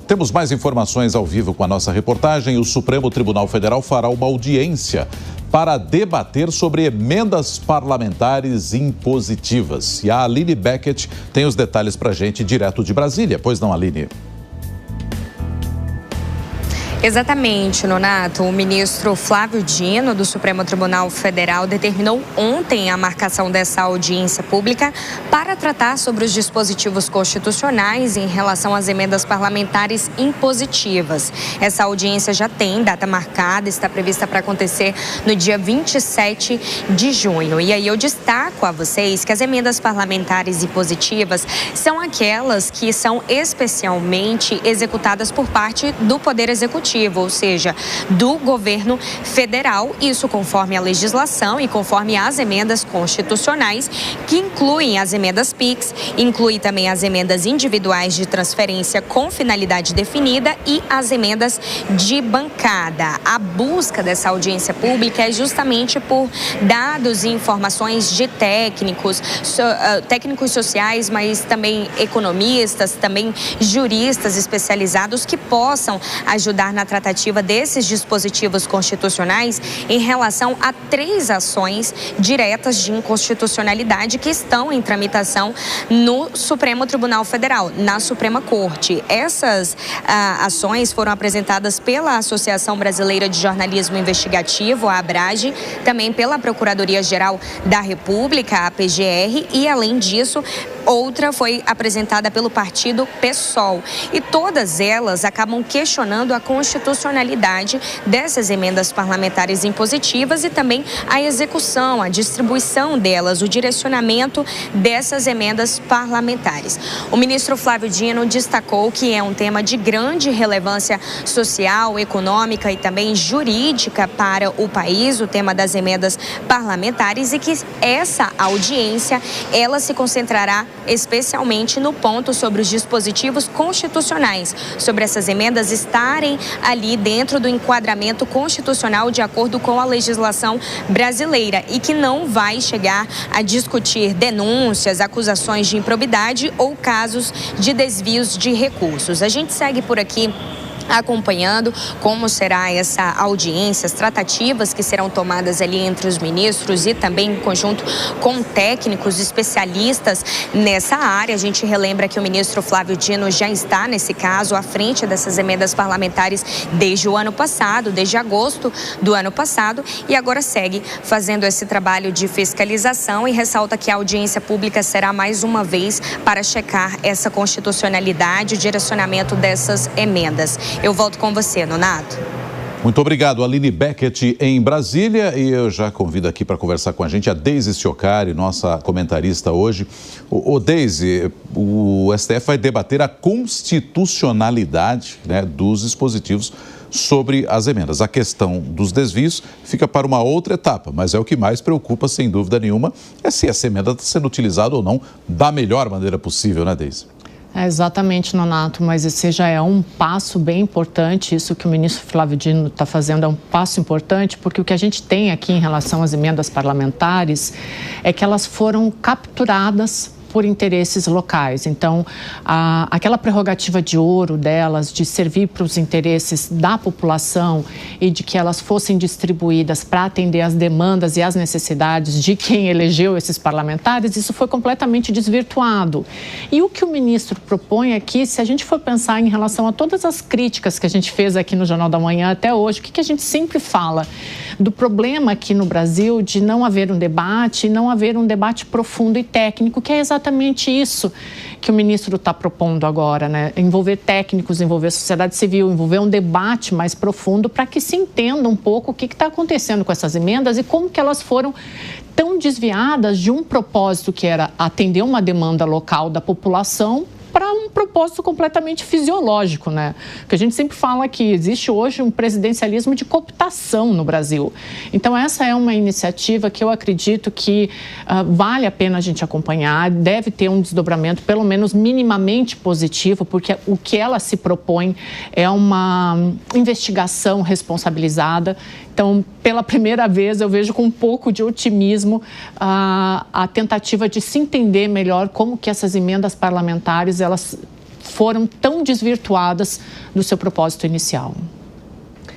Temos mais informações ao vivo com a nossa reportagem. O Supremo Tribunal Federal fará uma audiência para debater sobre emendas parlamentares impositivas. E a Aline Beckett tem os detalhes para a gente direto de Brasília. Pois não, Aline? Exatamente, Nonato. O ministro Flávio Dino, do Supremo Tribunal Federal, determinou ontem a marcação dessa audiência pública para tratar sobre os dispositivos constitucionais em relação às emendas parlamentares impositivas. Essa audiência já tem data marcada, está prevista para acontecer no dia 27 de junho. E aí eu destaco a vocês que as emendas parlamentares impositivas são aquelas que são especialmente executadas por parte do Poder Executivo, ou seja, do governo federal, isso conforme a legislação e conforme as emendas constitucionais, que incluem as emendas PIX, inclui também as emendas individuais de transferência com finalidade definida e as emendas de bancada. A busca dessa audiência pública é justamente por dados e informações de técnicos sociais, mas também economistas, também juristas especializados que possam ajudar na tratativa desses dispositivos constitucionais em relação a 3 ações diretas de inconstitucionalidade que estão em tramitação no Supremo Tribunal Federal, na Suprema Corte. Essas ações foram apresentadas pela Associação Brasileira de Jornalismo Investigativo, a ABRAGE, também pela Procuradoria-Geral da República, a PGR, e, além disso, outra foi apresentada pelo partido PSOL. E todas elas acabam questionando a constitucionalidade dessas emendas parlamentares impositivas e também a execução, a distribuição delas, o direcionamento dessas emendas parlamentares. O ministro Flávio Dino destacou que é um tema de grande relevância social, econômica e também jurídica para o país, o tema das emendas parlamentares, e que essa audiência, ela se concentrará especialmente no ponto sobre os dispositivos constitucionais, sobre essas emendas estarem ali dentro do enquadramento constitucional de acordo com a legislação brasileira e que não vai chegar a discutir denúncias, acusações de improbidade ou casos de desvios de recursos. A gente segue por aqui acompanhando como será essa audiência, as tratativas que serão tomadas ali entre os ministros e também em conjunto com técnicos especialistas nessa área. A gente relembra que o ministro Flávio Dino já está, nesse caso, à frente dessas emendas parlamentares desde o ano passado, desde agosto do ano passado, e agora segue fazendo esse trabalho de fiscalização e ressalta que a audiência pública será mais uma vez para checar essa constitucionalidade, o direcionamento dessas emendas. Eu volto com você, Nonato. Muito obrigado, Aline Beckett, em Brasília. E eu já convido aqui para conversar com a gente a Deise Ciocari, nossa comentarista hoje. Deise, o STF vai debater a constitucionalidade, né, dos dispositivos sobre as emendas. A questão dos desvios fica para uma outra etapa, mas é o que mais preocupa, sem dúvida nenhuma, é se essa emenda está sendo utilizada ou não da melhor maneira possível, né, Deise? Exatamente, Nonato, mas esse já é um passo bem importante. Isso que o ministro Flávio Dino está fazendo é um passo importante, porque o que a gente tem aqui em relação às emendas parlamentares é que elas foram capturadas por interesses locais. Então, aquela prerrogativa de ouro delas, de servir para os interesses da população e de que elas fossem distribuídas para atender às demandas e às necessidades de quem elegeu esses parlamentares, isso foi completamente desvirtuado. E o que o ministro propõe aqui, se a gente for pensar em relação a todas as críticas que a gente fez aqui no Jornal da Manhã até hoje, o que a gente sempre fala do problema aqui no Brasil de não haver um debate, não haver um debate profundo e técnico, que é exatamente isso que o ministro está propondo agora, né? Envolver técnicos, envolver a sociedade civil, envolver um debate mais profundo para que se entenda um pouco o que está acontecendo com essas emendas e como que elas foram tão desviadas de um propósito que era atender uma demanda local da população para um propósito completamente fisiológico, né? Porque a gente sempre fala que existe hoje um presidencialismo de cooptação no Brasil. Então, essa é uma iniciativa que eu acredito que vale a pena a gente acompanhar, deve ter um desdobramento, pelo menos minimamente positivo, porque o que ela se propõe é uma investigação responsabilizada. Então, pela primeira vez, eu vejo com um pouco de otimismo a tentativa de se entender melhor como que essas emendas parlamentares, elas foram tão desvirtuadas do seu propósito inicial.